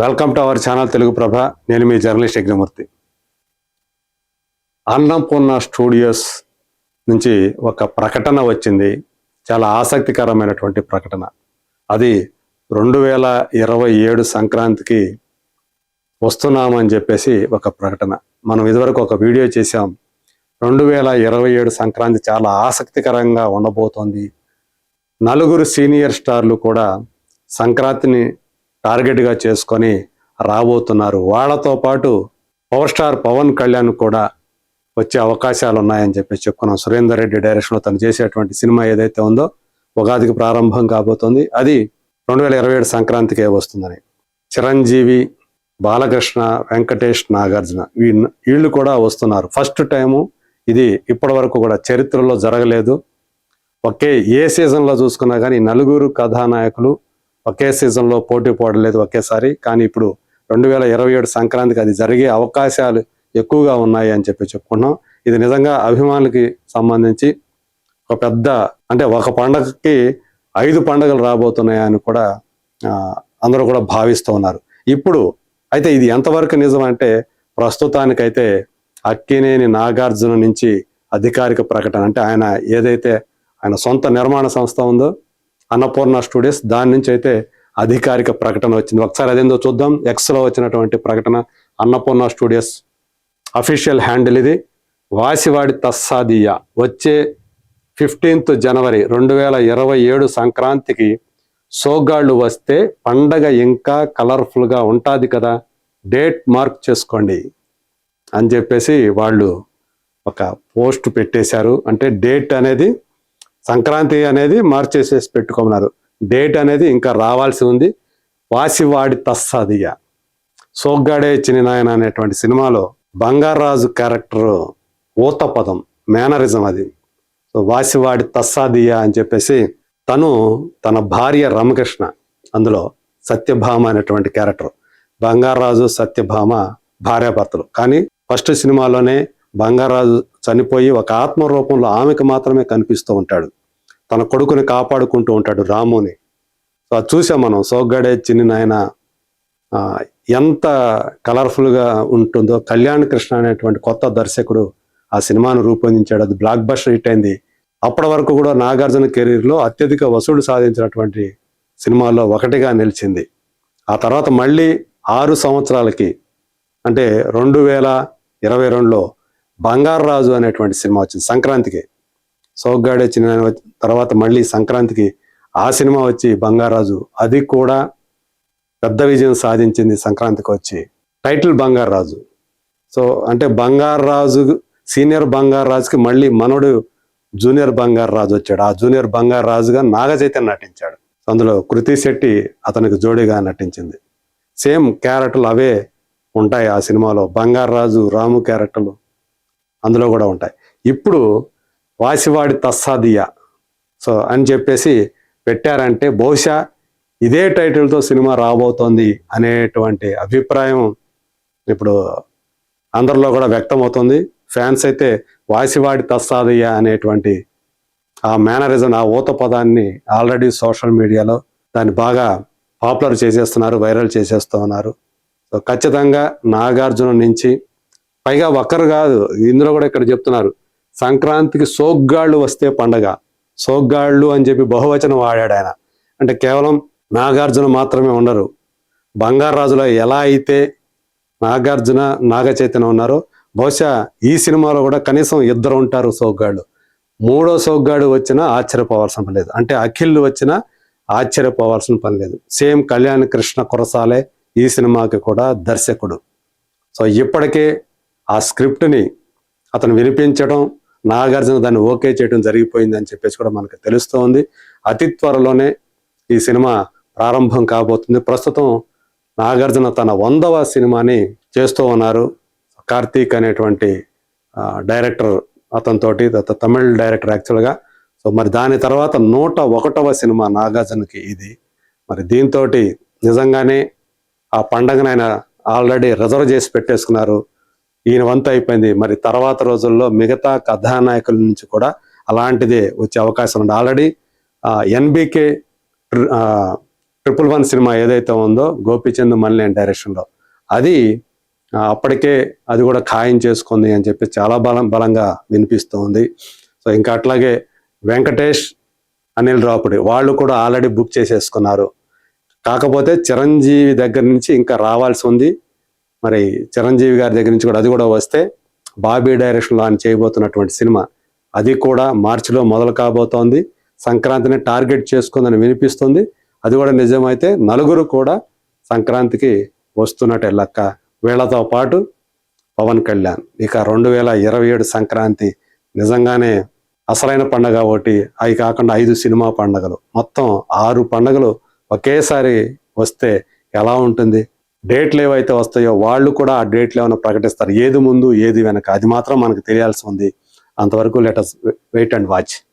Welcome to our channel Telugu Prabha. నేను మీ journalist Yagnamurthy. Annapurna studios నుంచి ఒక ప్రకటన వచ్చింది. చాలా ఆసక్తికరమైనటువంటి ప్రకటన. అది 2027 సంక్రాంతికి వస్తున్నామని చెప్పేసి ఒక ప్రకటన. మనం ఇదివరకు ఒక వీడియో చేశాం. 2027 సంక్రాంతి చాలా ఆసక్తికరంగా ఉండబోతోంది. నలుగురు సీనియర్ స్టార్లు కూడా సంక్రాంతిని టార్గెట్గా చేసుకొని రాబోతున్నారు. వాళ్ళతో పాటు పవర్ స్టార్ పవన్ కళ్యాణ్ కూడా వచ్చే అవకాశాలు ఉన్నాయని చెప్పి చెప్పుకున్నాం. సురేందర్ రెడ్డి డైరెక్షన్లో తను చేసేటువంటి సినిమా ఏదైతే ఉందో ఉగాదికి ప్రారంభం కాబోతుంది. అది 2027 సంక్రాంతికే వస్తుందని. చిరంజీవి, బాలకృష్ణ, వెంకటేష్, నాగార్జున వీళ్ళు కూడా వస్తున్నారు. ఫస్ట్ టైము ఇది ఇప్పటి వరకు కూడా చరిత్రలో జరగలేదు. ఏ సీజన్లో చూసుకున్నా కానీ నలుగురు కథానాయకులు ఒకే సీజన్లో పోటీ పోడలేదు ఒకేసారి. కానీ ఇప్పుడు 2027 సంక్రాంతికి అది జరిగే అవకాశాలు ఎక్కువగా ఉన్నాయి అని చెప్పి చెప్పుకున్నాం. ఇది నిజంగా అభిమానులకి సంబంధించి ఒక పెద్ద, అంటే ఒక పండగకి 5 పండుగలు రాబోతున్నాయని కూడా అందరూ కూడా భావిస్తూ ఉన్నారు. ఇప్పుడు అయితే ఇది ఎంతవరకు నిజం అంటే, ప్రస్తుతానికైతే అక్కినేని నాగార్జున నుంచి అధికారిక ప్రకటన, అంటే ఆయన సొంత నిర్మాణ సంస్థ ఉందో అన్నపూర్ణ స్టూడియోస్, దాని నుంచి అయితే అధికారిక ప్రకటన వచ్చింది. ఒకసారి అదేందో చూద్దాం. ఎక్స్లో వచ్చినటువంటి ప్రకటన. అన్నపూర్ణ స్టూడియోస్ అఫీషియల్ హ్యాండిల్ ఇది. వాసివాడి తస్సాదియా వచ్చే 15th జనవరి 2027 సంక్రాంతికి సోగ్గాళ్ళు వస్తే పండగ ఇంకా కలర్ఫుల్గా ఉంటుంది కదా, డేట్ మార్క్ చేసుకోండి అని చెప్పేసి వాళ్ళు ఒక పోస్ట్ పెట్టేశారు. అంటే డేట్ అనేది, సంక్రాంతి అనేది మార్చేసేసి పెట్టుకున్నారు. డేట్ అనేది ఇంకా రావాల్సి ఉంది. వాసివాడి తస్సాదియా, సోగ్గాడే చిన్ని నాయన అనేటువంటి సినిమాలో బంగారాజు క్యారెక్టర్ ఊత పదం, మేనరిజం అది. సో వాసివాడి తస్సాదియా అని చెప్పేసి తన భార్య రామకృష్ణ, అందులో సత్యభామ అనేటువంటి క్యారెక్టర్. బంగారాజు సత్యభామ భార్యాభర్తలు. కానీ ఫస్ట్ సినిమాలోనే బంగారాజు చనిపోయి ఒక ఆత్మ రూపంలో ఆమెకు మాత్రమే కనిపిస్తూ ఉంటాడు. తన కొడుకుని కాపాడుకుంటూ ఉంటాడు, రాముని. సో అది చూసాం మనం. సోగ్గాడే చిన్ని నాయన ఎంత కలర్ఫుల్గా ఉంటుందో. కళ్యాణ్ కృష్ణ అనేటువంటి కొత్త దర్శకుడు ఆ సినిమాను రూపొందించాడు. అది బ్లాక్ బస్టర్ హిట్ అయింది. అప్పటి వరకు కూడా నాగార్జున కెరీర్లో అత్యధిక వసూలు సాధించినటువంటి సినిమాల్లో ఒకటిగా నిలిచింది. ఆ తర్వాత మళ్ళీ 6 సంవత్సరాలకి, అంటే 2022లో బంగారాజు అనేటువంటి సినిమా వచ్చింది సంక్రాంతికి. సోగ్గాడే చిన్న తర్వాత మళ్ళీ సంక్రాంతికి ఆ సినిమా వచ్చి బంగారాజు, అది కూడా పెద్ద విజయం సాధించింది సంక్రాంతికి వచ్చి. టైటిల్ బంగారాజు. సో అంటే బంగారాజు, సీనియర్ బంగారాజుకి మళ్ళీ మనోడు జూనియర్ బంగారాజు వచ్చాడు. ఆ జూనియర్ బంగారాజుగా నాగచైతన్య నటించాడు. అందులో కృతి శెట్టి అతనికి జోడీగా నటించింది. సేమ్ క్యారెక్టర్లు అవే ఉంటాయి ఆ సినిమాలో. బంగారాజు, రాము క్యారెక్టర్లు అందులో కూడా ఉంటాయి. ఇప్పుడు వాసివాడి తస్సాదియా సో అని చెప్పేసి పెట్టారంటే బహుశా ఇదే టైటిల్తో సినిమా రాబోతోంది అనేటువంటి అభిప్రాయం ఇప్పుడు అందరిలో కూడా వ్యక్తమవుతుంది. ఫ్యాన్స్ అయితే వాసివాడి తస్సాదియా అనేటువంటి ఆ మేనరిజం, ఆ ఊత పదాన్ని ఆల్రెడీ సోషల్ మీడియాలో దాన్ని బాగా పాపులర్ చేసేస్తున్నారు, వైరల్ చేసేస్తూ ఉన్నారు. సో ఖచ్చితంగా నాగార్జున నుంచి, పైగా ఒక్కరు కాదు, ఇందులో కూడా ఇక్కడ చెప్తున్నారు, సంక్రాంతికి సోగ్గాళ్ళు వస్తే పండగ. సోగ్గాళ్ళు అని చెప్పి బహువచనం వాడాడు ఆయన. అంటే కేవలం నాగార్జున మాత్రమే ఉండరు. బంగారాజులో ఎలా అయితే నాగార్జున, నాగచైతన్య ఉన్నారో, బహుశా ఈ సినిమాలో కూడా కనీసం 2 ఉంటారు సోగ్గాళ్ళు. 3వ సోగ్గాడు వచ్చినా ఆశ్చర్యపోవాల్సిన పని లేదు. అంటే అఖిల్ వచ్చినా ఆశ్చర్యపోవాల్సిన పని లేదు. సేమ్ కళ్యాణ్ కృష్ణ కురసాలే ఈ సినిమాకి కూడా దర్శకుడు. సో ఇప్పటికే ఆ స్క్రిప్ట్ని అతను వినిపించడం, నాగార్జున దాన్ని ఓకే చేయడం జరిగిపోయింది అని చెప్పేసి కూడా మనకు తెలుస్తోంది. అతి త్వరలోనే ఈ సినిమా ప్రారంభం కాబోతుంది. ప్రస్తుతం నాగార్జున తన 100వ సినిమాని చేస్తూ ఉన్నారు. కార్తీక్ అనేటువంటి డైరెక్టర్ అతనితోటి, తమిళ్ డైరెక్టర్ యాక్చువల్గా. సో మరి దాని తర్వాత 101వ సినిమా నాగార్జునకి ఇది. మరి దీంతో నిజంగానే ఆ పండగను ఆయన ఆల్రెడీ రిజర్వ్ చేసి పెట్టేసుకున్నారు. ఈయన వంతు అయిపోయింది. మరి తర్వాత రోజుల్లో మిగతా కథానాయకుల నుంచి కూడా అలాంటిదే వచ్చే అవకాశం ఉంది. ఆల్రెడీ ఎన్బికే 111 సినిమా ఏదైతే ఉందో గోపీచంద్ మలినేని డైరెక్షన్లో, అది అప్పటికే అది కూడా ఖాయం చేసుకుంది అని చెప్పి చాలా బలంగా వినిపిస్తూ ఉంది. సో ఇంకా అట్లాగే వెంకటేష్, అనిల్ రావుపూడి వాళ్ళు కూడా ఆల్రెడీ బుక్ చేసేసుకున్నారు. కాకపోతే చిరంజీవి దగ్గర నుంచి ఇంకా రావాల్సి ఉంది. మరి చిరంజీవి గారి దగ్గర నుంచి కూడా అది కూడా వస్తే బాబీ డైరెక్షన్లో ఆయన చేయబోతున్నటువంటి సినిమా అది కూడా మార్చిలో మొదలు కాబోతోంది. సంక్రాంతిని టార్గెట్ చేసుకుందని వినిపిస్తుంది. అది కూడా నిజమైతే నలుగురు కూడా సంక్రాంతికి వస్తున్నట్టే లెక్క. వీళ్లతో పాటు పవన్ కళ్యాణ్. ఇక 2027 సంక్రాంతి నిజంగానే అసలైన పండగ ఒకటి, అవి కాకుండా 5 సినిమా పండగలు, మొత్తం 6 పండగలు ఒకేసారి వస్తే ఎలా ఉంటుంది? డేట్లు ఏవైతే వస్తాయో వాళ్ళు కూడా ఆ డేట్లు ఏమైనా ప్రకటిస్తారు, ఏది ముందు ఏది వెనక, అది మాత్రం మనకు తెలియాల్సి ఉంది. అంతవరకు let us wait and watch.